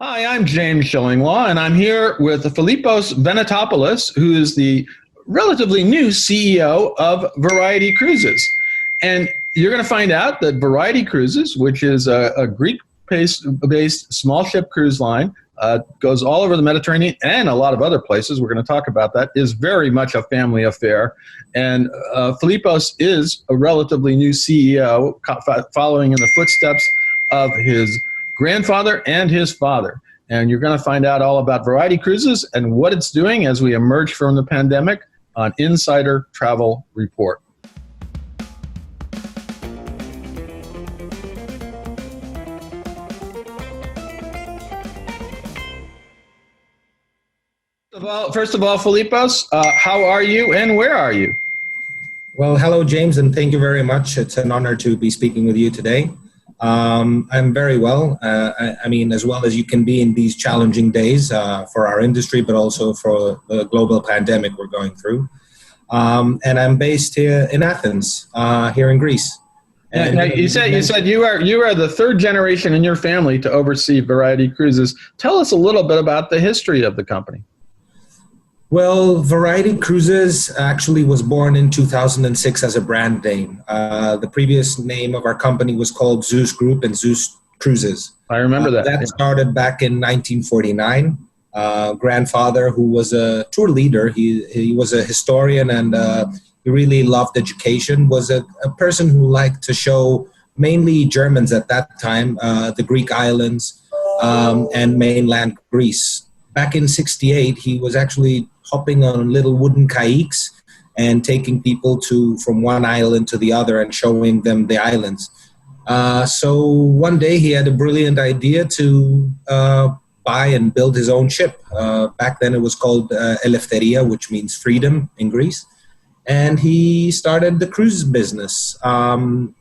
Hi, I'm James Shillinglaw, and I'm here with Philippos Venetopoulos, who is the relatively new CEO of Variety Cruises. And you're going to find out that Variety Cruises, which is a Greek-based small ship cruise line, goes all over the Mediterranean and a lot of other places. We're going to talk about that. Is very much a family affair. And Philippos is a relatively new CEO, following in the footsteps of his grandfather and his father. And you're going to find out all about Variety Cruises and what it's doing as we emerge from the pandemic on Insider Travel Report. First of all, Philippos, how are you and where are you? Well, hello, James, and thank you very much. It's an honor to be speaking with you today. I'm very well. I mean, as well as you can be in these challenging days for our industry, but also for the global pandemic we're going through. And I'm based here in Athens, here in Greece. And now, you said you are the third generation in your family to oversee Variety Cruises. Tell us a little bit about the history of the company. Well, Variety Cruises actually was born in 2006 as a brand name. The previous name of our company was called Zeus Group and Zeus Cruises. I remember that. That started back in 1949. Grandfather, who was a tour leader, he was a historian and he really loved education, was a person who liked to show mainly Germans at that time, the Greek islands and mainland Greece. Back in 68, he was actually hopping on little wooden kayaks and taking people from one island to the other and showing them the islands. So one day he had a brilliant idea to buy and build his own ship. Back then it was called Eleftheria, which means freedom in Greece. And he started the cruise business.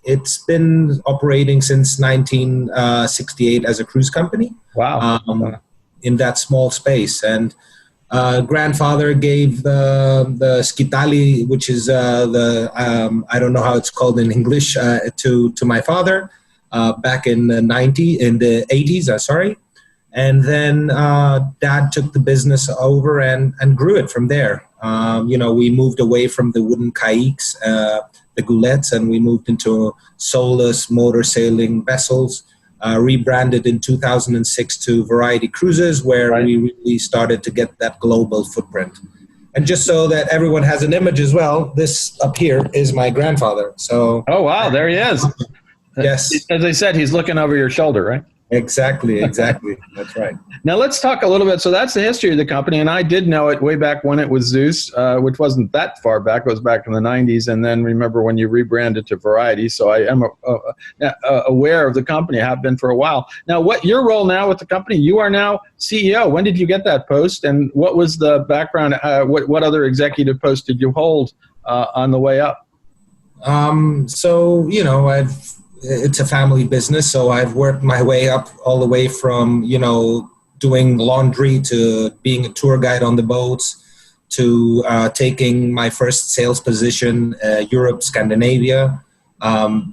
It's been operating since 1968 as a cruise company. Wow. In that small space. And grandfather gave the skitali, which is I don't know how it's called in English, to my father back in the 80s. And then dad took the business over and grew it from there. We moved away from the wooden kayaks, the goulettes, and we moved into soulless motor sailing vessels. Rebranded in 2006 to Variety Cruises, where we really started to get that global footprint. And just so that everyone has an image as well, this up here is my grandfather. So, oh wow, there he is. Yes, as I said, he's looking over your shoulder, right? Exactly. That's right. Now let's talk a little bit. So that's the history of the company, and I did know it way back when it was Zeus, which wasn't that far back. It was back in the 90s, and then remember when you rebranded to Variety. So I am aware of the company. I have been for a while. Now, what your role now with the company? You are now CEO. When did you get that post, and what was the background? What other executive post did you hold on the way up? It's a family business, so I've worked my way up all the way from, doing laundry to being a tour guide on the boats to taking my first sales position, Europe, Scandinavia.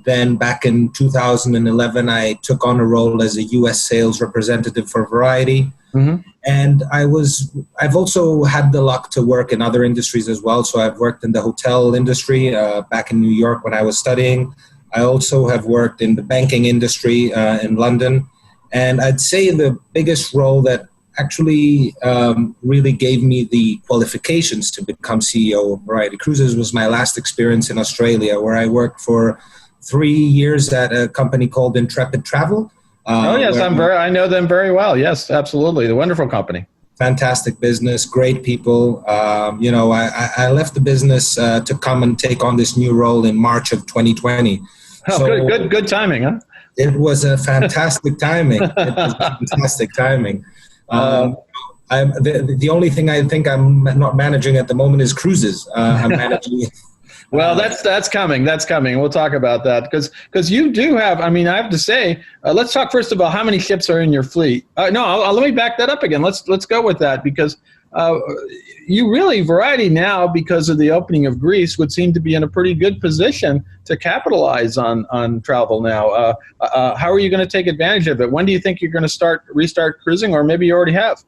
Then back in 2011, I took on a role as a U.S. sales representative for Variety. Mm-hmm. And I've also had the luck to work in other industries as well. So I've worked in the hotel industry back in New York when I was studying. I also have worked in the banking industry in London. And I'd say the biggest role that actually really gave me the qualifications to become CEO of Variety Cruises was my last experience in Australia, where I worked for 3 years at a company called Intrepid Travel. Yes, I know them very well. Yes, absolutely. The wonderful company. Fantastic business, great people. I left the business to come and take on this new role in March of 2020. Oh, so good timing, huh? It was a fantastic timing. The only thing I think I'm not managing at the moment is cruises. I'm managing. Well, that's coming. That's coming. We'll talk about that because you do have. I mean, I have to say. Let's talk first of all. How many ships are in your fleet? Let me back that up again. Let's go with that because uh, you really, Variety now, because of the opening of Greece, would seem to be in a pretty good position to capitalize on travel now. How are you going to take advantage of it? When do you think you're going to restart cruising, or maybe you already have?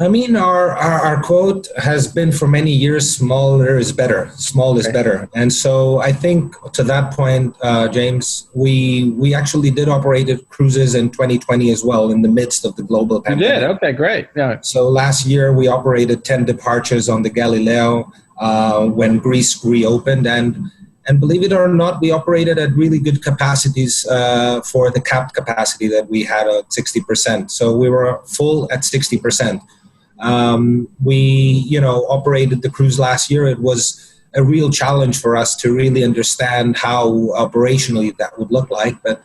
I mean, our quote has been for many years, smaller is better. Small is better. And so I think to that point, James, we actually did operated cruises in 2020 as well in the midst of the global pandemic. You did? Okay, great. Yeah. So last year we operated 10 departures on the Galileo when Greece reopened. And believe it or not, we operated at really good capacities for the capped capacity that we had at 60%. So we were full at 60%. We, operated the cruise last year. It was a real challenge for us to really understand how operationally that would look like. But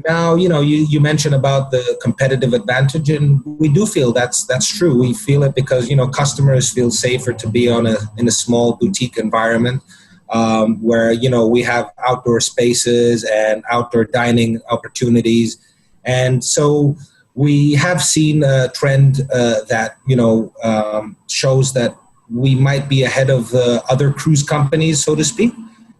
now, you mentioned about the competitive advantage, and we do feel that's true. We feel it because, customers feel safer to be in a small boutique environment where, we have outdoor spaces and outdoor dining opportunities. And so we have seen a trend that shows that we might be ahead of the other cruise companies, so to speak.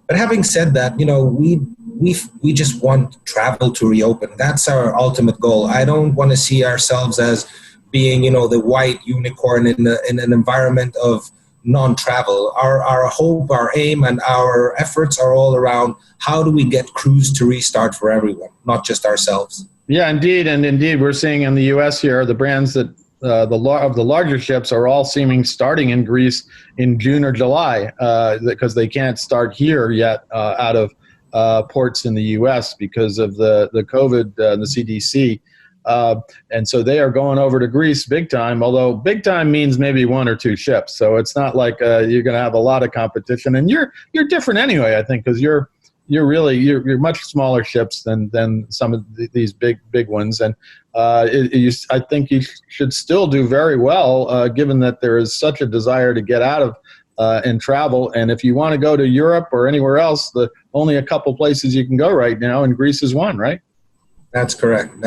But having said that, we just want travel to reopen. That's our ultimate goal. I don't want to see ourselves as being the white unicorn in an environment of non-travel. Our hope, our aim, and our efforts are all around how do we get cruise to restart for everyone, not just ourselves. Yeah, indeed. And indeed, we're seeing in the U.S. here, the brands that of the larger ships are all starting in Greece in June or July because they can't start here yet out of ports in the U.S. because of the COVID, the CDC. And so they are going over to Greece big time, although big time means maybe one or two ships. So it's not like you're going to have a lot of competition. And you're different anyway, I think, because you're much smaller ships than some of these big ones, and I think you should still do very well, given that there is such a desire to get out of and travel. And if you want to go to Europe or anywhere else, only a couple places you can go right now, and Greece is one, right? That's correct.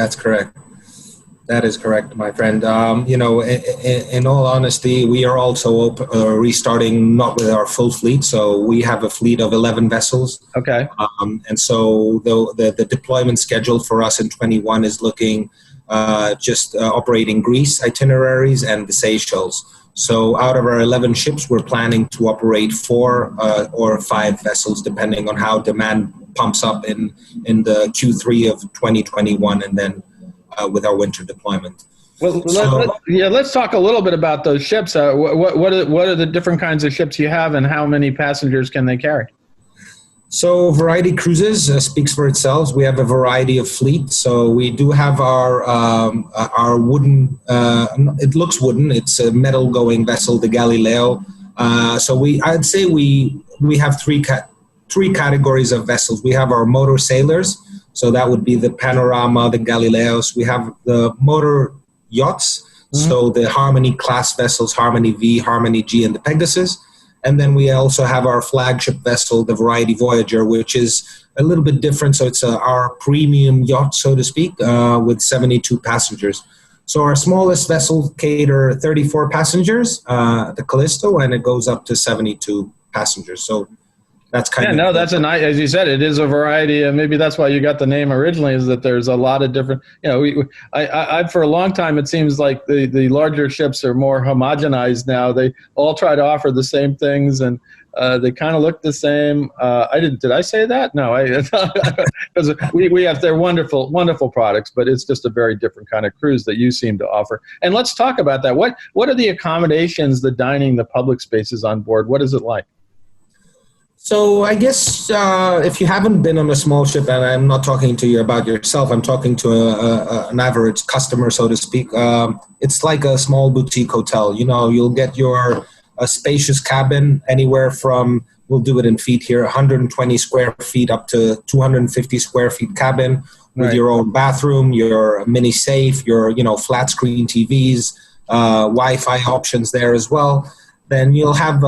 That is correct, my friend. In all honesty, we are also restarting not with our full fleet. So we have a fleet of 11 vessels. Okay. And so the deployment schedule for us in 21 is looking operating Greece itineraries and the Seychelles. So out of our 11 ships, we're planning to operate 4 or 5 vessels, depending on how demand pumps up in the Q3 of 2021, and then with our winter deployment. Well, let's talk a little bit about those ships. What are the different kinds of ships you have, and how many passengers can they carry? So Variety Cruises speaks for itself. We have a variety of fleet. So we do have our wooden, it looks wooden, it's a metal going vessel, the Galileo. I'd say we have three categories of vessels. We have our motor sailors. So that would be the Panorama, the Galileos. We have the motor yachts, so the Harmony class vessels, Harmony V, Harmony G, and the Pegasus. And then we also have our flagship vessel, the Variety Voyager, which is a little bit different. So it's our premium yacht, so to speak, with 72 passengers. So our smallest vessel cater 34 passengers, the Callisto, and it goes up to 72 passengers. So that's that's a nice, as you said, it is a variety. Maybe that's why you got the name originally, is that there's a lot of different, I for a long time, it seems like the larger ships are more homogenized now. They all try to offer the same things, and they kind of look the same. Did I say that? No, because they're wonderful, wonderful products, but it's just a very different kind of cruise that you seem to offer. And let's talk about that. What are the accommodations, the dining, the public spaces on board? What is it like? So I guess if you haven't been on a small ship, and I'm not talking to you about yourself, I'm talking to an average customer, so to speak, it's like a small boutique hotel. You'll get a spacious cabin anywhere from, we'll do it in feet here, 120 square feet up to 250 square feet cabin with your own bathroom, your mini safe, your flat screen TVs, Wi-Fi options there as well. Then you'll have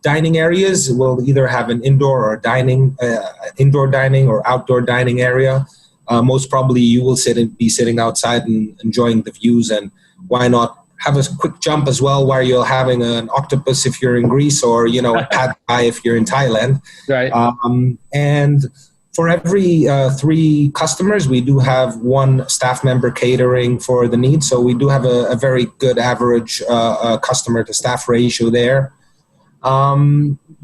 dining areas. Will either have an indoor dining or outdoor dining area. Most probably you will be sitting outside and enjoying the views, and why not have a quick jump as well, where you're having an octopus if you're in Greece, or a pad thai if you're in Thailand. Right. And for every 3 customers, we do have 1 staff member catering for the needs. So we do have a very good average customer to staff ratio there.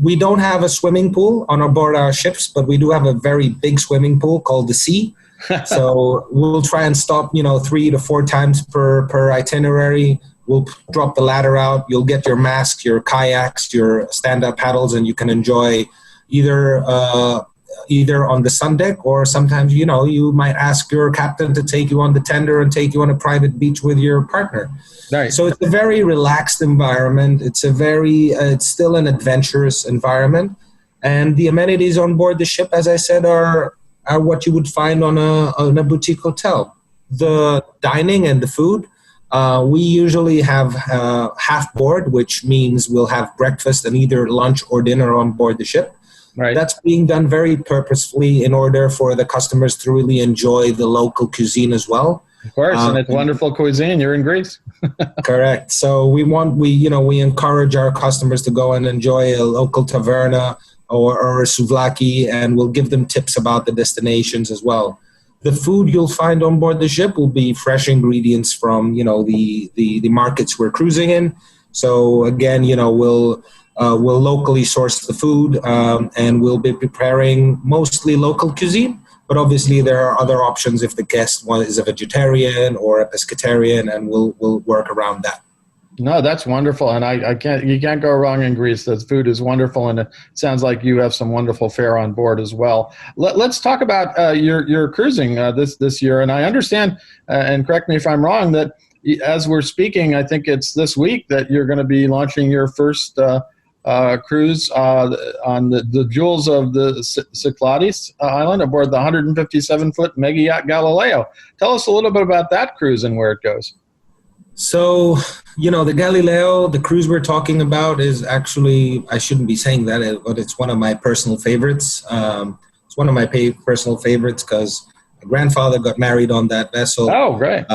We don't have a swimming pool on board our ships, but we do have a very big swimming pool called the Sea. So we'll try and stop, 3 to 4 times per itinerary. We'll drop the ladder out. You'll get your mask, your kayaks, your stand-up paddles, and you can enjoy either on the sun deck, or sometimes, you might ask your captain to take you on the tender and take you on a private beach with your partner. Right. So it's a very relaxed environment. It's it's still an adventurous environment. And the amenities on board the ship, as I said, are what you would find on a boutique hotel. The dining and the food, we usually have half board, which means we'll have breakfast and either lunch or dinner on board the ship. Right. That's being done very purposefully in order for the customers to really enjoy the local cuisine as well. Of course, and it's wonderful cuisine. You're in Greece. Correct. So we encourage our customers to go and enjoy a local taverna or a souvlaki, and we'll give them tips about the destinations as well. The food you'll find on board the ship will be fresh ingredients from the markets we're cruising in. So again, we'll locally source the food, and we'll be preparing mostly local cuisine. But obviously, there are other options if the guest is a vegetarian or a pescatarian, and we'll work around that. No, that's wonderful, and you can't go wrong in Greece. The food is wonderful, and it sounds like you have some wonderful fare on board as well. Let's talk about your cruising this year, and I understand, and correct me if I'm wrong, that as we're speaking, I think it's this week that you're going to be launching your first cruise on the jewels of the Cyclades island aboard the 157-foot mega yacht Galileo. Tell us a little bit about that cruise and where it goes. So, the Galileo, the cruise we're talking about is actually, I shouldn't be saying that, but it's one of my personal favorites. It's one of my personal favorites because my grandfather got married on that vessel. Oh, great.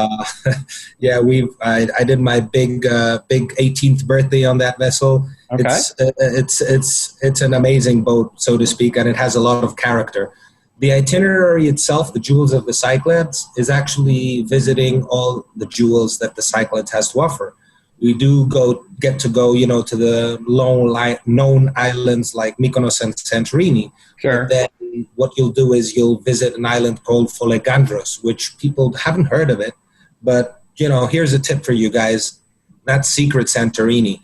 Yeah, I did my big 18th birthday on that vessel. Okay. It's an amazing boat, so to speak, and it has a lot of character. The itinerary itself, the Jewels of the Cyclades, is actually visiting all the jewels that the Cyclades has to offer. We do get to go, to the known islands like Mykonos and Santorini. Sure. But then what you'll do is you'll visit an island called Folegandros, which people haven't heard of it. But, here's a tip for you guys. That's secret Santorini.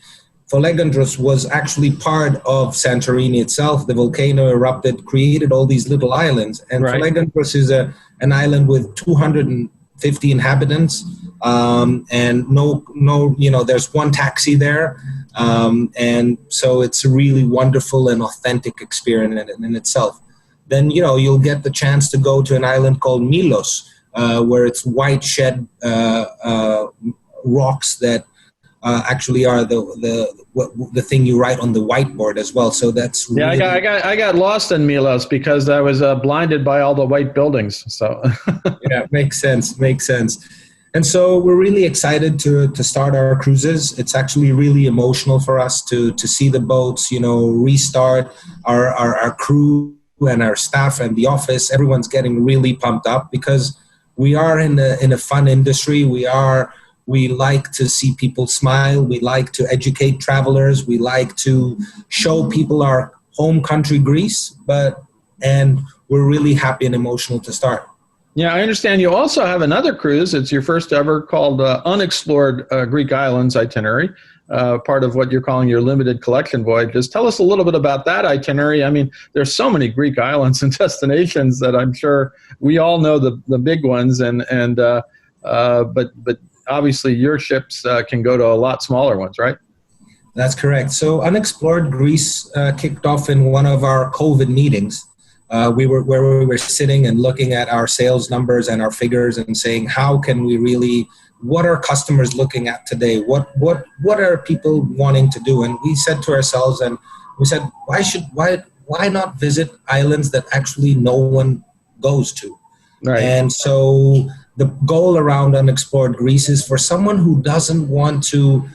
Folegandros was actually part of Santorini itself. The volcano erupted, created all these little islands. And right. Folegandros is an island with 250 inhabitants. And there's one taxi there. And so it's a really wonderful and authentic experience in itself. Then, you'll get the chance to go to an island called Milos, where it's white shed rocks that actually are the thing you write on the whiteboard as well. So that's really I got lost in Milos because I was blinded by all the white buildings. So yeah, makes sense. And so we're really excited to start our cruises. It's actually really emotional for us to see the boats, restart our crew and our staff and the office. Everyone's getting really pumped up because we are in a fun industry. We like to see people smile. We like to educate travelers. We like to show people our home country, Greece. And we're really happy and emotional to start. Yeah, I understand you also have another cruise. It's your first ever called Unexplored Greek Islands itinerary, part of what you're calling your limited collection voyages. Tell us a little bit about that itinerary. I mean, there's so many Greek islands and destinations that I'm sure we all know the big ones, but obviously your ships can go to a lot smaller ones, right? That's correct. So Unexplored Greece kicked off in one of our COVID meetings. We were sitting and looking at our sales numbers and our figures and saying, how can we really, what are customers looking at today? What are people wanting to do? And we said to ourselves, and we said, why not visit islands that actually no one goes to? Right. And so the goal around Unexplored Greece is for someone who doesn't want to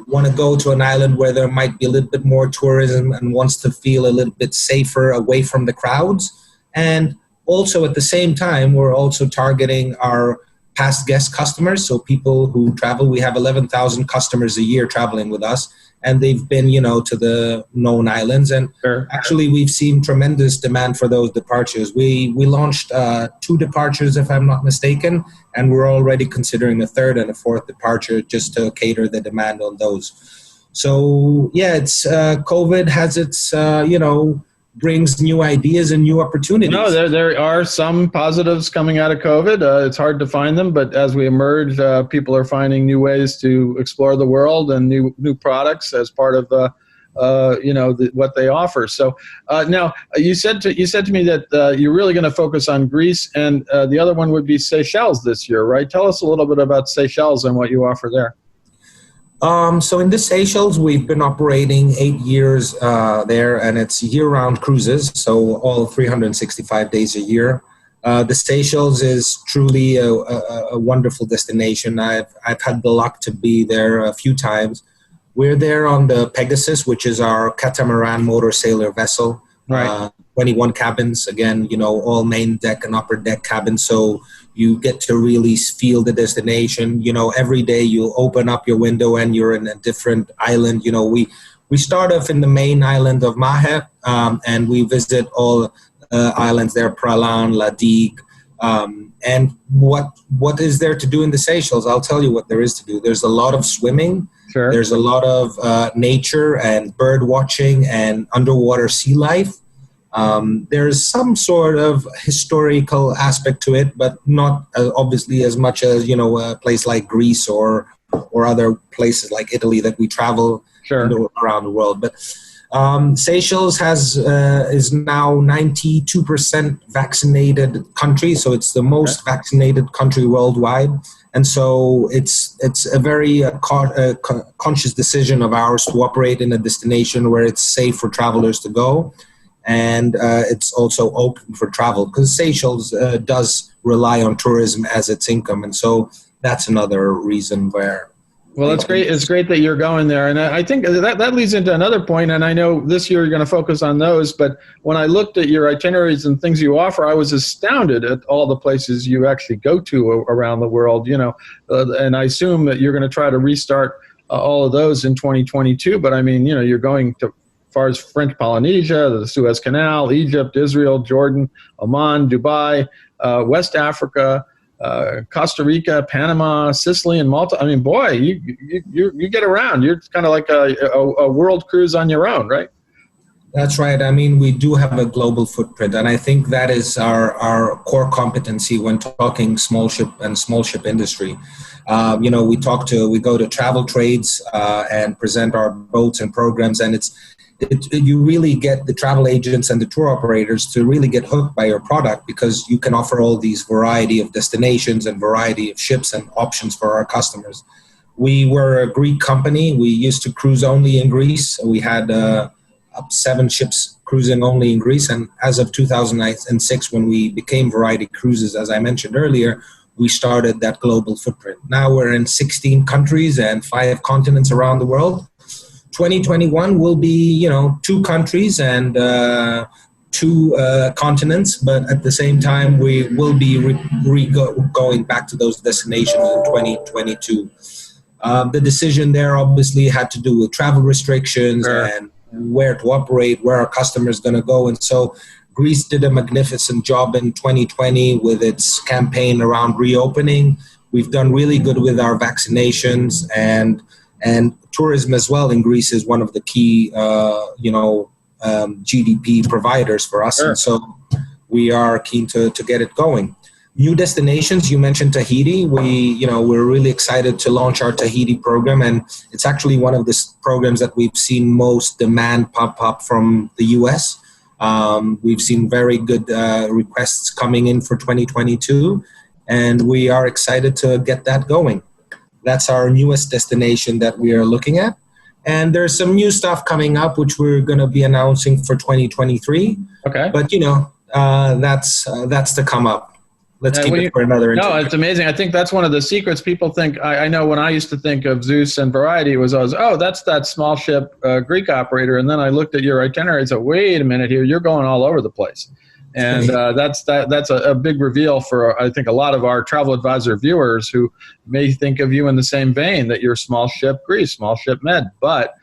want to go to an island where there might be a little bit more tourism and wants to feel a little bit safer away from the crowds. And also at the same time, we're also targeting our past guest customers. So people who travel, we have 11,000 customers a year traveling with us, and they've been, to the known islands. And Sure. actually, we've seen tremendous demand for those departures. We launched 2 departures, if I'm not mistaken, and we're already considering a 3rd and a 4th departure just to cater the demand on those. So, yeah, it's COVID has its, brings new ideas and new opportunities. No, there are some positives coming out of COVID. It's hard to find them, but as we emerge, people are finding new ways to explore the world and new products as part of what they offer. So now you said to me that you're really going to focus on Greece, and the other one would be Seychelles this year, right? Tell us a little bit about Seychelles and what you offer there. So in the Seychelles, we've been operating 8 years there, and it's year-round cruises, so all 365 days a year. The Seychelles is truly a wonderful destination. I've had the luck to be there a few times. We're there on the Pegasus, which is our catamaran motor sailor vessel. Right. 21 cabins, again, all main deck and upper deck cabins. So you get to really feel the destination. Every day you open up your window and you're in a different island. We start off in the main island of Mahe, and we visit all islands there, Pralan, La Digue. And what is there to do in the Seychelles? I'll tell you what there is to do. There's a lot of swimming. Sure. There's a lot of nature and bird watching and underwater sea life. There's some sort of historical aspect to it, but not obviously as much as a place like Greece or other places like Italy that we travel around the world. But Seychelles is now 92% vaccinated country, so it's the most vaccinated country worldwide. And so it's a very conscious decision of ours to operate in a destination where it's safe for travelers to go. And it's also open for travel because Seychelles does rely on tourism as its income. And so that's another reason where. Well, it's great. It's great that you're going there. And I think that leads into another point. And I know this year you're going to focus on those. But when I looked at your itineraries and things you offer, I was astounded at all the places you actually go to around the world, and I assume that you're going to try to restart all of those in 2022. But I mean, you're going to as far as French Polynesia, the Suez Canal, Egypt, Israel, Jordan, Oman, Dubai, West Africa, Costa Rica, Panama, Sicily, and Malta. I mean, boy, you get around. You're kind of like a world cruise on your own, right? That's right. I mean, we do have a global footprint, and I think that is our core competency when talking small ship industry. We go to travel trades and present our boats and programs, and you really get the travel agents and the tour operators to really get hooked by your product because you can offer all these variety of destinations and variety of ships and options for our customers. We were a Greek company. We used to cruise only in Greece. We had up 7 ships cruising only in Greece. And as of 2006, when we became Variety Cruises, as I mentioned earlier, we started that global footprint. Now we're in 16 countries and 5 continents around the world. 2021 will be, 2 countries and 2 continents, but at the same time, we will be going back to those destinations in 2022. The decision there obviously had to do with travel restrictions and where to operate, where our customers going to go. And so Greece did a magnificent job in 2020 with its campaign around reopening. We've done really good with our vaccinations and tourism as well in Greece is one of the key, GDP providers for us. And so we are keen to get it going. New destinations, you mentioned Tahiti. We're really excited to launch our Tahiti program. And it's actually one of the programs that we've seen most demand pop up from the US. We've seen very good requests coming in for 2022. And we are excited to get that going. That's our newest destination that we are looking at. And there's some new stuff coming up, which we're going to be announcing for 2023. Okay. But, that's to come up. let's keep it for another interview. No, it's amazing. I think that's one of the secrets. People think, I know when I used to think of Zeus and Variety, it was always, oh, that's that small ship Greek operator. And then I looked at your itinerary and said, wait a minute here, you're going all over the place. And that's a big reveal for, I think, a lot of our Travel Advisor viewers who may think of you in the same vein, that you're small ship Greece, small ship Med, but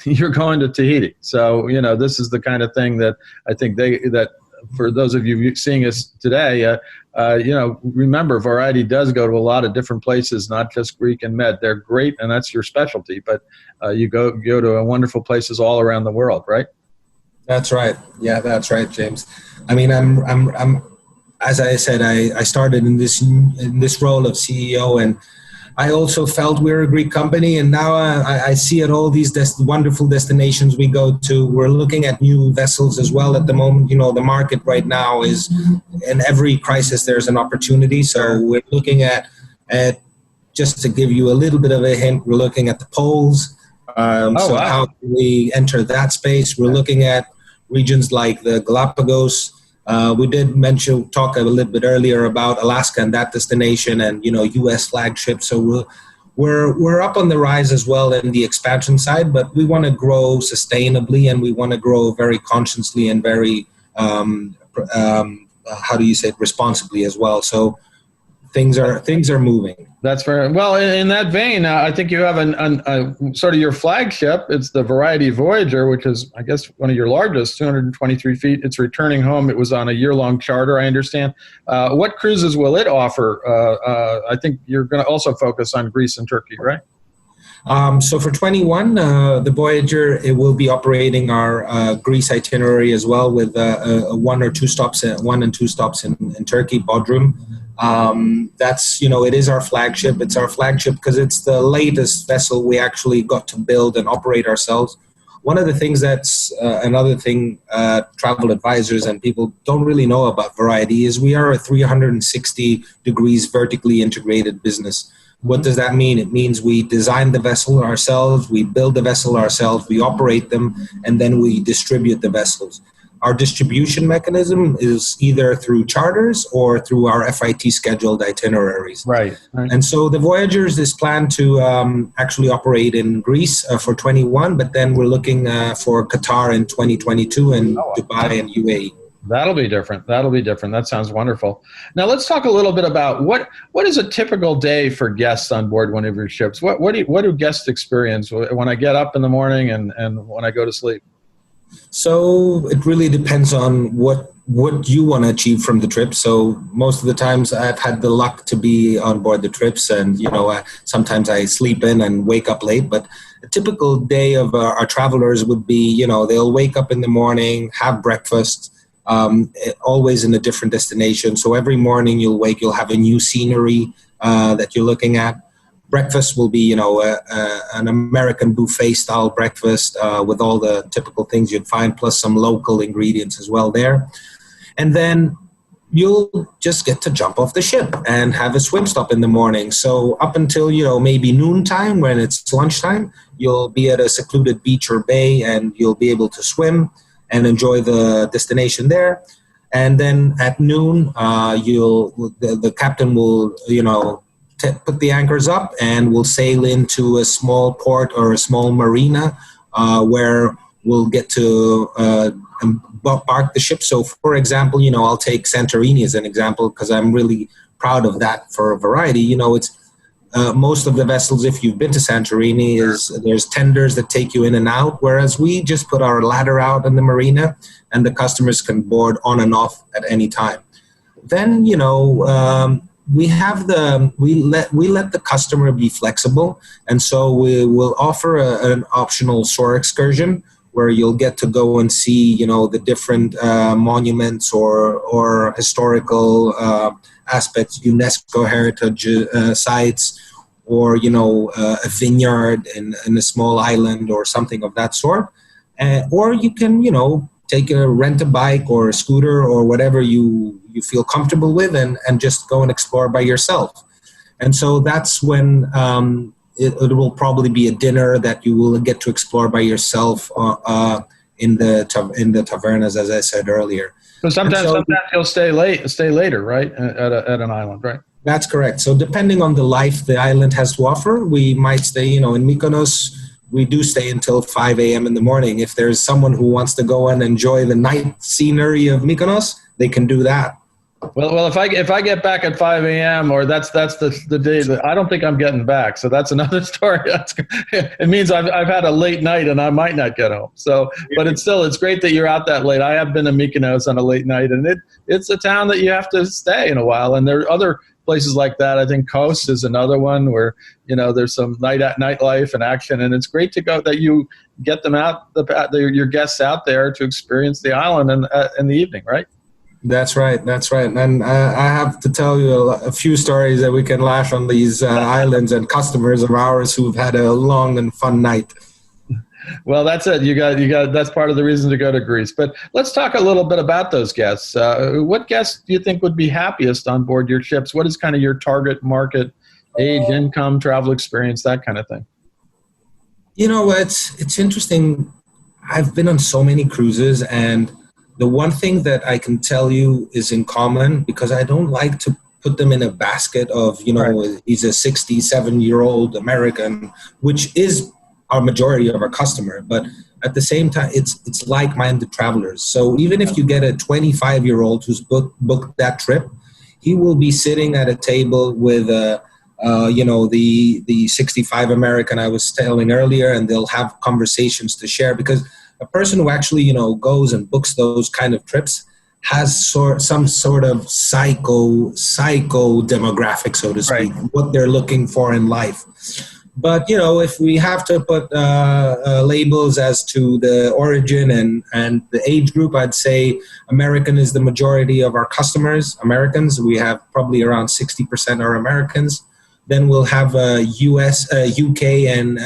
you're going to Tahiti. So, this is the kind of thing that I think that for those of you seeing us today, remember, Variety does go to a lot of different places, not just Greek and Med. They're great, and that's your specialty. But you go to wonderful places all around the world, right? That's right. Yeah, that's right, James. I mean, I'm as I said, I started in this role of CEO, and I also felt we're a Greek company, and now I see at all these wonderful destinations we go to. We're looking at new vessels as well at the moment. The market right now is, in every crisis, there's an opportunity. So we're looking at just to give you a little bit of a hint, we're looking at the poles. Wow. How can we enter that space? We're looking at regions like the Galapagos. We did talk a little bit earlier about Alaska and that destination, and U.S. flagship. So we're up on the rise as well in the expansion side, but we want to grow sustainably, and we want to grow very consciously and very responsibly as well. So things are moving. That's fair. Well, in that vein, I think you have a sort of your flagship. It's the Variety Voyager, which is, I guess, one of your largest, 223 feet. It's returning home. It was on a year-long charter, I understand. What cruises will it offer? I think you're going to also focus on Greece and Turkey, right? So for 21, the Voyager, it will be operating our Greece itinerary as well, with one and two stops in Turkey, Bodrum. That's, it is our flagship. It's our flagship because it's the latest vessel we actually got to build and operate ourselves. One of the things that's another thing travel advisors and people don't really know about Variety is we are a 360 degrees vertically integrated business. What does that mean? It means we design the vessel ourselves, we build the vessel ourselves, we operate them, and then we distribute the vessels. Our distribution mechanism is either through charters or through our FIT scheduled itineraries. Right. And so the Voyagers is planned to actually operate in Greece for 21, but then we're looking for Qatar in 2022 and Dubai and UAE. That'll be different. That sounds wonderful. Now let's talk a little bit about what is a typical day for guests on board one of your ships? What do guests experience when I get up in the morning and when I go to sleep? So it really depends on what you want to achieve from the trip. So most of the times I've had the luck to be on board the trips, and sometimes I sleep in and wake up late. But a typical day of our travelers would be, they'll wake up in the morning, have breakfast, always in a different destination. So every morning you'll have a new scenery that you're looking at. Breakfast will be, an American buffet style breakfast with all the typical things you'd find, plus some local ingredients as well there. And then you'll just get to jump off the ship and have a swim stop in the morning. So up until, maybe noontime, when it's lunchtime, you'll be at a secluded beach or bay, and you'll be able to swim and enjoy the destination there. And then at noon, the captain will, put the anchors up, and we'll sail into a small port or a small marina where we'll get to embark the ship. So, for example, I'll take Santorini as an example because I'm really proud of that for a Variety. It's most of the vessels, if you've been to Santorini, there's tenders that take you in and out, whereas we just put our ladder out in the marina, and the customers can board on and off at any time. Then, we let the customer be flexible, and so we will offer an optional shore excursion where you'll get to go and see, the different monuments or historical aspects, UNESCO heritage sites, or a vineyard in a small island or something of that sort, or you can rent a bike or a scooter or whatever you feel comfortable with, and just go and explore by yourself. And so that's when it will probably be a dinner that you will get to explore by yourself in the tavernas, as I said earlier. So sometimes you'll stay later, right, at an island, right? That's correct. So depending on the life the island has to offer, we might stay, in Mykonos, we do stay until 5 a.m. in the morning. If there's someone who wants to go and enjoy the night scenery of Mykonos, they can do that. Well, if I get back at 5 a.m. or that's the day that I don't think I'm getting back. So that's another story. It means I've had a late night and I might not get home. So, but it's great that you're out that late. I have been to Mykonos on a late night, and it's a town that you have to stay in a while. And there are other places like that. I think Kos is another one where there's some nightlife and action, and it's great to go that you get them out, your guests out there to experience the island in the evening, right? That's right. And I have to tell you a few stories that we can lash on these islands and customers of ours who've had a long and fun night. Well, that's it. You got. That's part of the reason to go to Greece. But let's talk a little bit about those guests. What guests do you think would be happiest on board your ships? What is kind of your target market, age, income, travel experience, that kind of thing? It's interesting. I've been on so many cruises, and the one thing that I can tell you is in common, because I don't like to put them in a basket of, right, he's a 67-year-old American, which is our majority of our customer. But at the same time, it's like-minded travelers. So even if you get a 25-year-old who's booked that trip, he will be sitting at a table with the 65 American I was telling earlier, and they'll have conversations to share, because a person who actually, goes and books those kind of trips has some sort of psycho demographic, so to speak, right, what they're looking for in life. But, if we have to put labels as to the origin and the age group, I'd say American is the majority of our customers, Americans. We have probably around 60% are Americans. Then we'll have UK and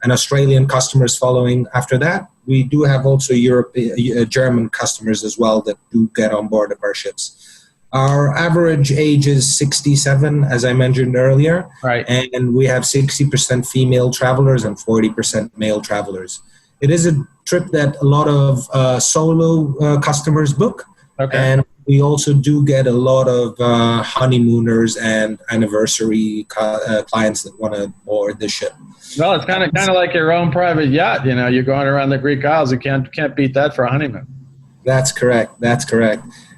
Australian customers following after that. We do have also German customers as well that do get on board of our ships. Our average age is 67, as I mentioned earlier. Right. And we have 60% female travelers and 40% male travelers. It is a trip that a lot of solo customers book. Okay. And we also do get a lot of honeymooners and anniversary clients that want to board the ship. Well, it's kind of like your own private yacht. You're going around the Greek Isles. You can't beat that for a honeymoon. That's correct.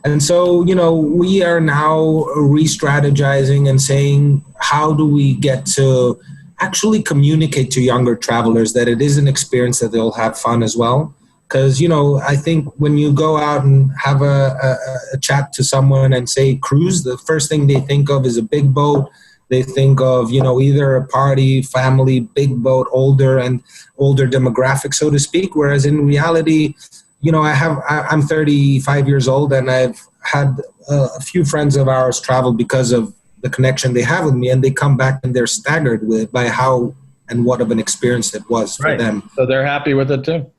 And so, we are now re-strategizing and saying, how do we get to actually communicate to younger travelers that it is an experience that they'll have fun as well? Because, I think when you go out and have a chat to someone and say cruise, the first thing they think of is a big boat. They think of, either a party, family, big boat, older demographic, so to speak. Whereas in reality, I'm 35 years old, and I've had a few friends of ours travel because of the connection they have with me, and they come back and they're staggered by how and what of an experience it was for them. So they're happy with it too.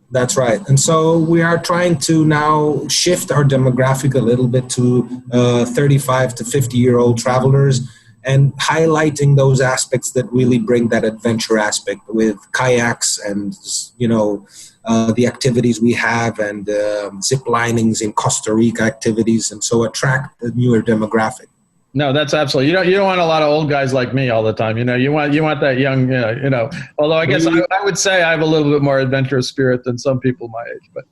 That's right. And so we are trying to now shift our demographic a little bit to 35 to 50-year-old travelers, and highlighting those aspects that really bring that adventure aspect with kayaks and, the activities we have, and zip linings in Costa Rica activities, and so attract a newer demographic. No, that's absolutely. You don't want a lot of old guys like me all the time. You want that young. Although I guess I would say I have a little bit more adventurous spirit than some people my age. But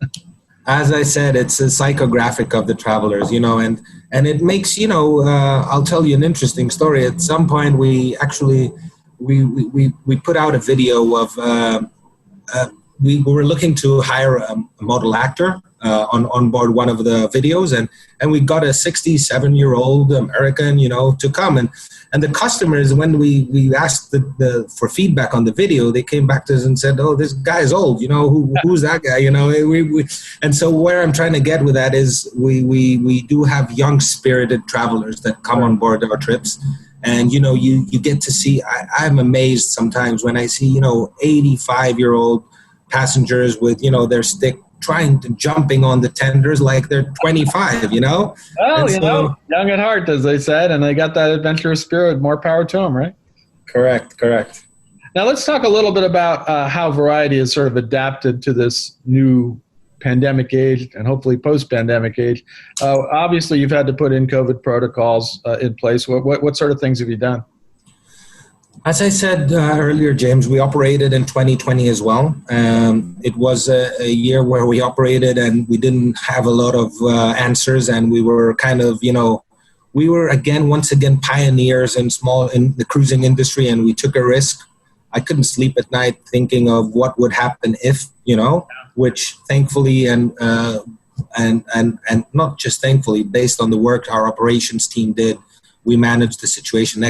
as I said, it's a psychographic of the travelers. And it makes I'll tell you an interesting story. At some point, we actually we put out a video of. We were looking to hire a model actor on board one of the videos, and we got a 67-year-old American, to come. And the customers, when we asked for feedback on the video, they came back to us and said, "Oh, this guy is old. Who's that guy?" And so where I'm trying to get with that is we do have young spirited travelers that come on board our trips. And, you get to see, I'm amazed sometimes when I see, 85-year-old passengers with, their stick jumping on the tenders like they're 25, Well, young at heart, as they said, and they got that adventurous spirit. More power to them, right? Correct. Now let's talk a little bit about how Variety has sort of adapted to this new pandemic age and hopefully post-pandemic age. Obviously, you've had to put in COVID protocols in place. What sort of things have you done? As I said earlier, James, we operated in 2020 as well. It was a year where we operated and we didn't have a lot of answers, and we were kind of, we were once again pioneers in the cruising industry, and we took a risk. I couldn't sleep at night thinking of what would happen if, which thankfully and not just thankfully, based on the work our operations team did, we managed the situation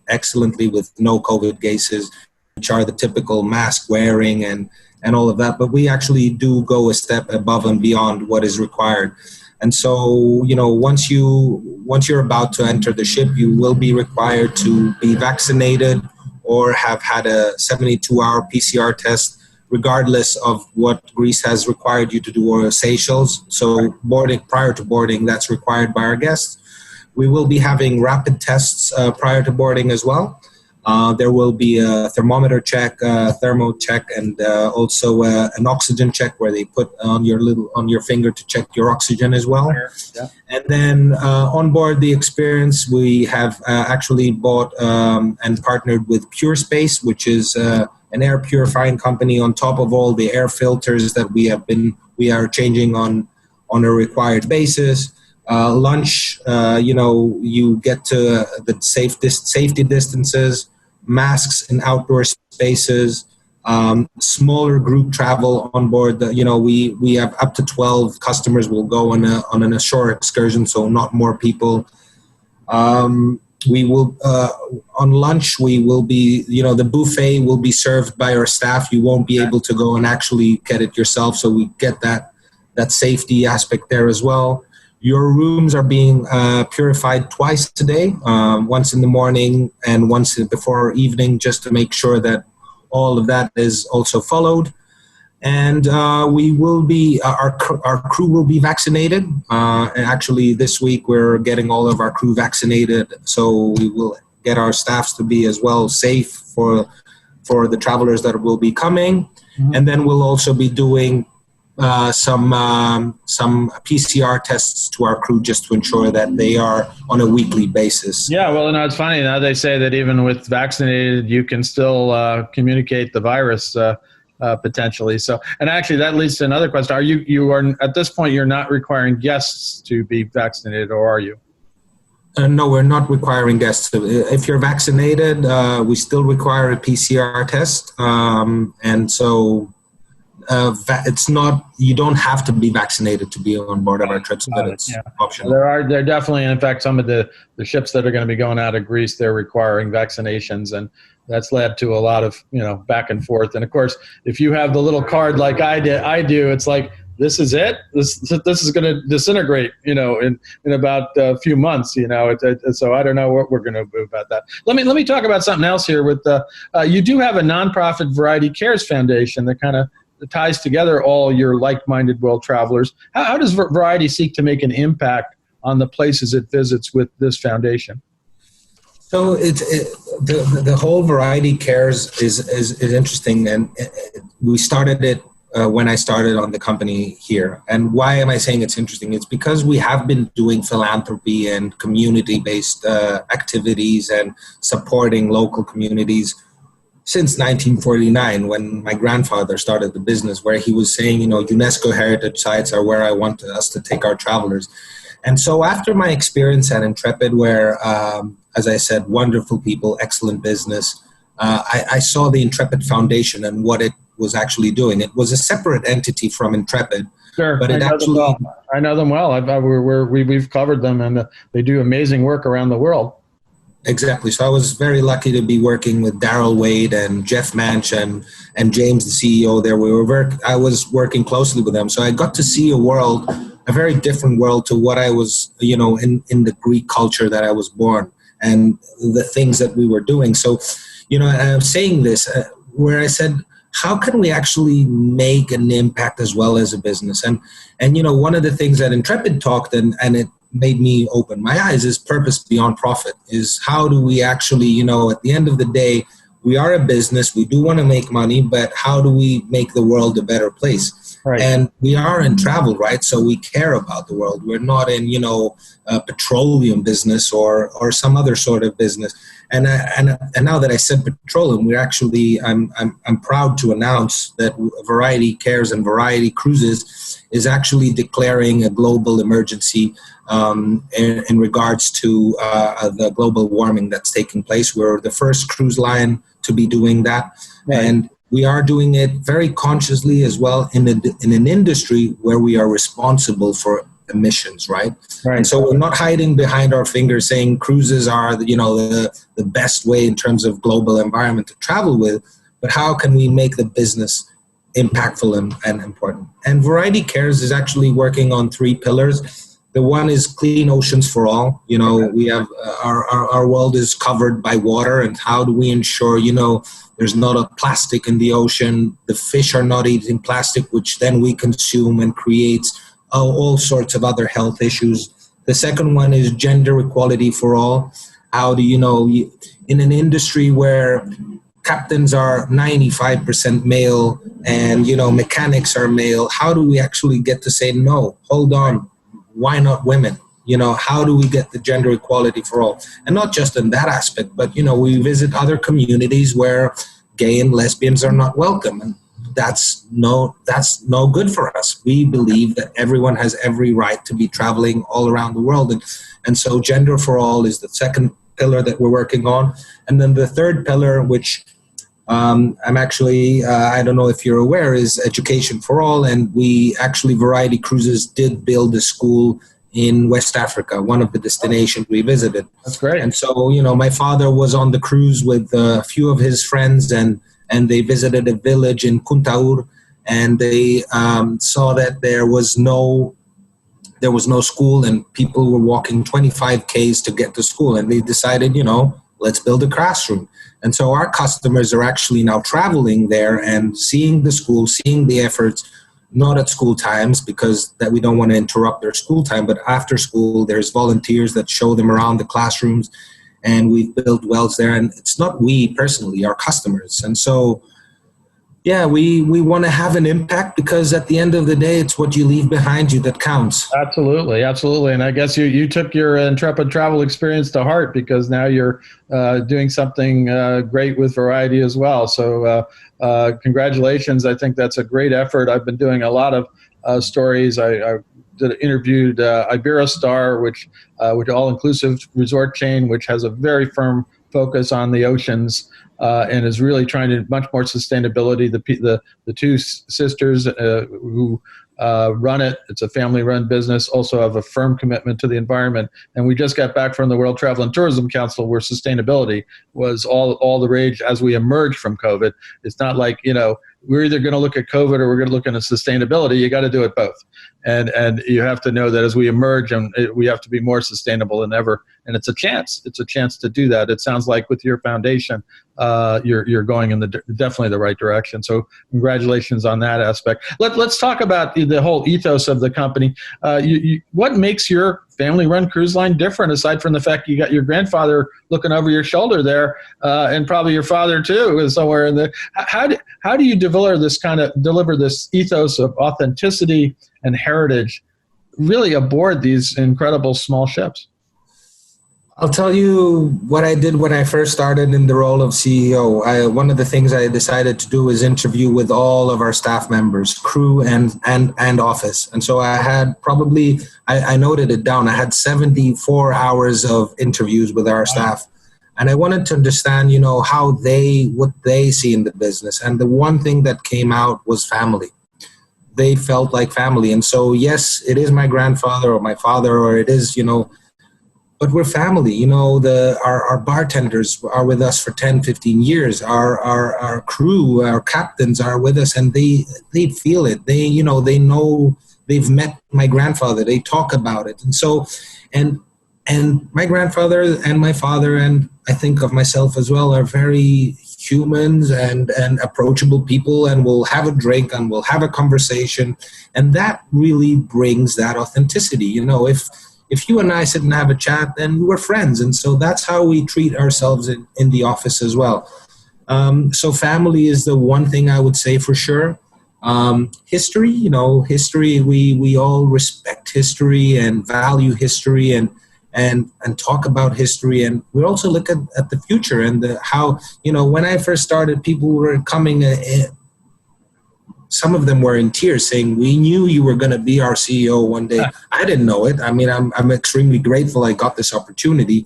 excellently with no COVID cases, which are the typical mask wearing and all of that. But we actually do go a step above and beyond what is required. And so, once you're about to enter the ship, you will be required to be vaccinated or have had a 72-hour PCR test, regardless of what Greece has required you to do, or Seychelles. So prior to boarding, that's required by our guests. We will be having rapid tests prior to boarding as well. There will be a thermometer check, thermo check, and also an oxygen check where they put on your finger to check your oxygen as well. Yeah. And then on board the experience, we have actually bought and partnered with Pure Space, which is an air purifying company on top of all the air filters that we are changing on a required basis. Lunch, you get to the safety distances, masks in outdoor spaces, smaller group travel on board. We have up to 12 customers will go on an ashore excursion, so not more people. We will on lunch. We will be, the buffet will be served by our staff. You won't be able to go and actually get it yourself. So we get that safety aspect there as well. Your rooms are being purified twice a day, once in the morning and once before evening, just to make sure that all of that is also followed. And we will be, our crew will be vaccinated. And actually, this week we're getting all of our crew vaccinated, so we will get our staffs to be as well safe for the travelers that will be coming. Mm-hmm. And then we'll also be doing some PCR tests to our crew just to ensure that they are on a weekly basis. Yeah, well, it's funny now they say that even with vaccinated, you can still communicate the virus potentially. So, and actually, that leads to another question: are you are at this point you're not requiring guests to be vaccinated, or are you? No, we're not requiring guests. If you're vaccinated, we still require a PCR test, and so. It's not. You don't have to be vaccinated to be on board of our trips, but it's optional. There definitely, in fact, some of the ships that are going to be going out of Greece, they're requiring vaccinations, and that's led to a lot of back and forth. And of course, if you have the little card like I do, it's like this is it. This is going to disintegrate, in about a few months. So I don't know what we're going to do about that. Let me talk about something else here. With you do have a nonprofit Variety Cares Foundation that kind of ties together all your like-minded world travelers. How does Variety seek to make an impact on the places it visits with this foundation? So the whole Variety Cares is interesting, and we started it when I started on the company here. And why am I saying it's interesting? It's because we have been doing philanthropy and community-based activities and supporting local communities since 1949, when my grandfather started the business, where he was saying, UNESCO heritage sites are where I want us to take our travelers. And so after my experience at Intrepid, where, as I said, wonderful people, excellent business, I saw the Intrepid Foundation and what it was actually doing. It was a separate entity from Intrepid. Sure, but I know them well. We've covered them, and they do amazing work around the world. Exactly. So I was very lucky to be working with Daryl Wade and Jeff Manch and James, the CEO there. I was working closely with them. So I got to see a very different world to what I was, in the Greek culture that I was born and the things that we were doing. So, I'm saying this where I said, how can we actually make an impact as well as a business? And one of the things that Intrepid talked and it made me open my eyes is purpose beyond profit. Is how do we actually, at the end of the day, we are a business. We do want to make money, but how do we make the world a better place? Right. And we are in travel, right? So we care about the world. We're not in, a petroleum business or some other sort of business. And now that I said petroleum, we're actually, I'm proud to announce that Variety Cares and Variety Cruises is actually declaring a global emergency in regards to the global warming that's taking place. We're the first cruise line to be doing that. Right. And we are doing it very consciously as well in an industry where we are responsible for emissions, right? And so we're not hiding behind our fingers saying cruises are, the best way in terms of global environment to travel with, but how can we make the business impactful and important? And Variety Cares is actually working on 3 pillars. The one is clean oceans for all. We have our world is covered by water, and how do we ensure, there's not a plastic in the ocean, the fish are not eating plastic, which then we consume and creates all sorts of other health issues. The second one is gender equality for all. How do in an industry where captains are 95% male and, mechanics are male, how do we actually get to say, no, hold on, why not women? How do we get the gender equality for all? And not just in that aspect, but, we visit other communities where gay and lesbians are not welcome. And that's no good for us. We believe that everyone has every right to be traveling all around the world. And so gender for all is the second pillar that we're working on. And then the third pillar, which I'm actually, I don't know if you're aware, is education for all. And we actually, Variety Cruises did build a school in West Africa, one of the destinations we visited. That's great. And so, my father was on the cruise with a few of his friends, and they visited a village in Kuntaur, and they saw that there was no school, and people were walking 25 Ks to get to school. And they decided, let's build a classroom. And so our customers are actually now traveling there and seeing the school, seeing the efforts, not at school times because that we don't want to interrupt their school time, but after school, there's volunteers that show them around the classrooms, and we've built wells there. And it's not we personally, our customers. And so, yeah, we want to have an impact because at the end of the day, it's what you leave behind you that counts. Absolutely. Absolutely. And I guess you took your intrepid travel experience to heart because now you're doing something great with Variety as well. So congratulations. I think that's a great effort. I've been doing a lot of stories. I interviewed Iberostar, which all-inclusive resort chain, which has a very firm focus on the oceans. And is really trying to much more sustainability. The two sisters who run it, it's a family-run business, also have a firm commitment to the environment. And we just got back from the World Travel and Tourism Council, where sustainability was all the rage as we emerged from COVID. It's not like we're either going to look at COVID or we're going to look at sustainability. You got to do it both, and you have to know that as we emerge, and we have to be more sustainable than ever. And it's a chance. It's a chance to do that. It sounds like with your foundation, you're going in definitely the right direction. So congratulations on that aspect. Let's talk about the whole ethos of the company. What makes your family-run cruise line different, aside from the fact you got your grandfather looking over your shoulder there, and probably your father too, somewhere in there? How do you deliver this ethos of authenticity and heritage, really aboard these incredible small ships? I'll tell you what I did when I first started in the role of CEO. One of the things I decided to do is interview with all of our staff members, crew and office. And so I had I noted it down. I had 74 hours of interviews with our staff. And I wanted to understand, what they see in the business. And the one thing that came out was family. They felt like family. And so, yes, it is my grandfather or my father, or it is, but we're family. Our bartenders are with us for 10, 15 years. Our crew, our captains are with us, and they feel it. They know they've met my grandfather. They talk about it. And so, and my grandfather and my father, and I think of myself as well, are very humans and approachable people, and we'll have a drink and we'll have a conversation. And that really brings that authenticity. If you and I sit and have a chat, then we're friends. And so that's how we treat ourselves in the office as well. So family is the one thing I would say for sure. History, history, we all respect history and value history and talk about history. And we also look at the future and how, when I first started, people were coming, some of them were in tears saying, we knew you were going to be our CEO one day. I didn't know it. I mean, I'm extremely grateful I got this opportunity,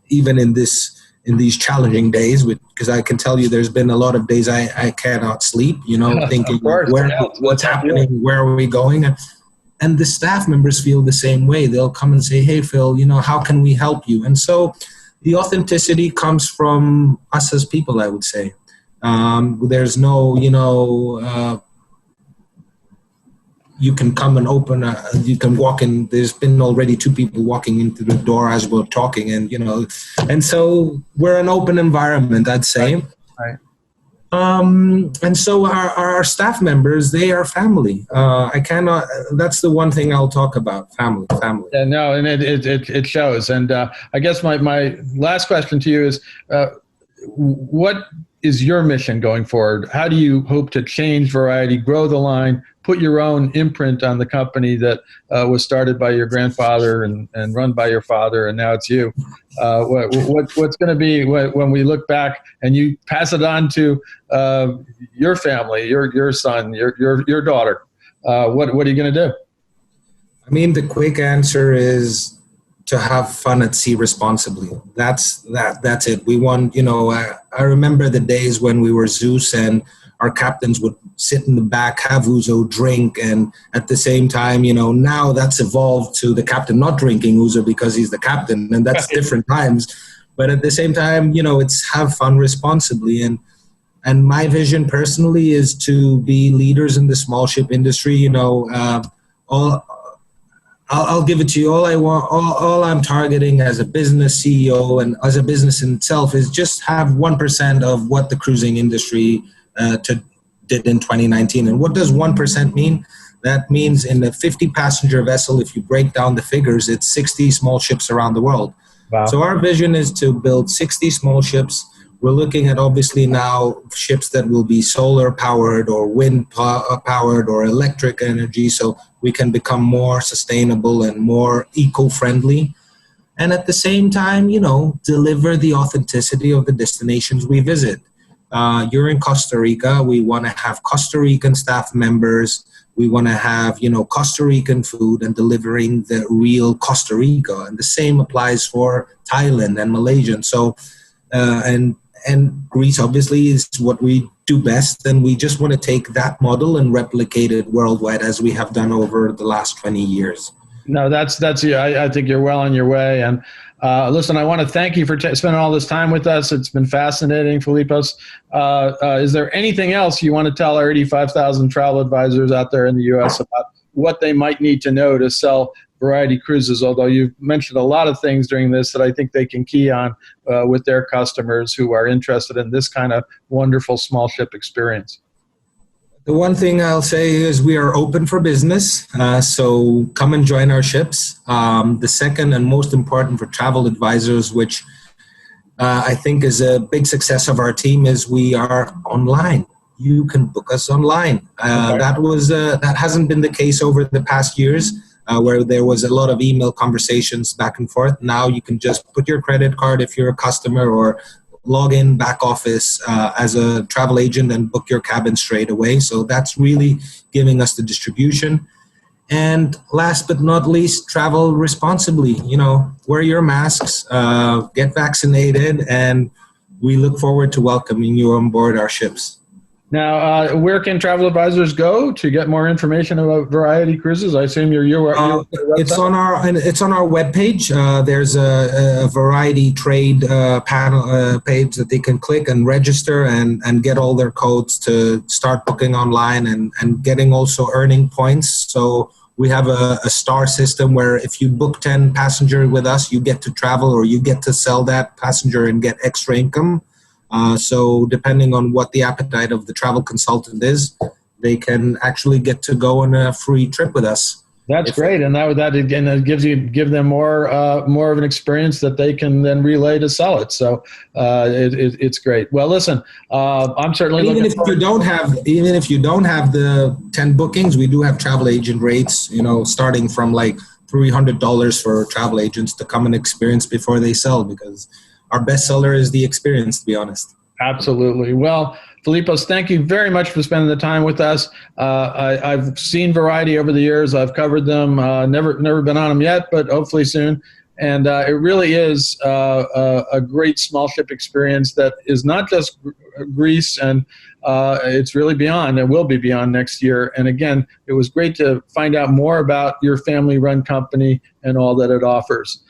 even in these challenging days, because I can tell you there's been a lot of days I cannot sleep, thinking what's happening, where are we going? And the staff members feel the same way. They'll come and say, hey, Phil, how can we help you? And so the authenticity comes from us as people, I would say. There's no, you can come and open, you can walk in. There's been already 2 people walking into the door as we're talking, and so we're an open environment, I'd say. Right. And so our staff members, they are family. That's the one thing I'll talk about, family. Yeah, no, and it shows. And I guess my last question to you is, what is your mission going forward? How do you hope to change Variety, grow the line, put your own imprint on the company that was started by your grandfather and run by your father, and now it's you? What's going to be when we look back and you pass it on to your family, your son, your daughter? What are you going to do? I mean, the quick answer is to have fun at sea responsibly. That's it. We want, I remember the days when we were Zeus and our captains would sit in the back, have ouzo, drink, and at the same time, now that's evolved to the captain not drinking ouzo because he's the captain, and that's different times. But at the same time, it's have fun responsibly. And my vision personally is to be leaders in the small ship industry. I'll give it to you. All I'm targeting as a business CEO and as a business in itself is just have 1% of what the cruising industry did in 2019. And what does 1% mean? That means in a 50-passenger vessel, if you break down the figures, it's 60 small ships around the world. Wow. So our vision is to build 60 small ships. We're looking at obviously now ships that will be solar powered or wind powered or electric energy, so we can become more sustainable and more eco-friendly. And at the same time, deliver the authenticity of the destinations we visit. You're in Costa Rica. We want to have Costa Rican staff members. We want to have, Costa Rican food and delivering the real Costa Rica. And the same applies for Thailand and Malaysia. And so, and Greece obviously is what we do best. And we just want to take that model and replicate it worldwide as we have done over the last 20 years. No, that's I think you're well on your way. And listen, I want to thank you for spending all this time with us. It's been fascinating, Filipos. Is there anything else you want to tell our 85,000 travel advisors out there in the U.S. about what they might need to know to sell Variety Cruises? Although you've mentioned a lot of things during this that I think they can key on with their customers who are interested in this kind of wonderful small ship experience. The one thing I'll say is we are open for business, so come and join our ships. The second and most important for travel advisors, which I think is a big success of our team, is we are online. You can book us online. That hasn't been the case over the past years, where there was a lot of email conversations back and forth. Now you can just put your credit card if you're a customer, or log in back office as a travel agent and book your cabin straight away. So that's really giving us the distribution. And last but not least, travel responsibly. Wear your masks, get vaccinated, and we look forward to welcoming you on board our ships. Now, where can travel advisors go to get more information about Variety Cruises? I assume your it's on our webpage. There's a Variety Trade panel page that they can click and register and get all their codes to start booking online and getting also earning points. So we have a star system where if you book 10 passengers with us, you get to travel or you get to sell that passenger and get extra income. So depending on what the appetite of the travel consultant is, they can actually get to go on a free trip with us. That's great, and that again that give them more of an experience that they can then relay to sell it. So it's great. Well, listen, I'm certainly even if you don't have the 10 bookings, we do have travel agent rates. Starting from like $300 for travel agents to come and experience before they sell, because our best seller is the experience, to be honest. Absolutely. Well, Filipos, thank you very much for spending the time with us. I've seen Variety over the years. I've covered them. Never been on them yet, but hopefully soon. And it really is a great small ship experience that is not just Greece, and it's really beyond. It will be beyond next year. And again, it was great to find out more about your family-run company and all that it offers.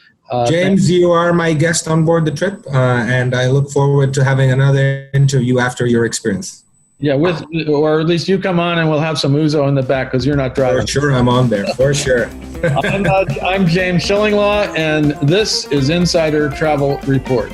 James, you are my guest on board the trip, and I look forward to having another interview after your experience. Yeah, or at least you come on and we'll have some ouzo in the back because you're not driving. For sure, I'm on there. For sure. I'm James Shillinglaw, and this is Insider Travel Report.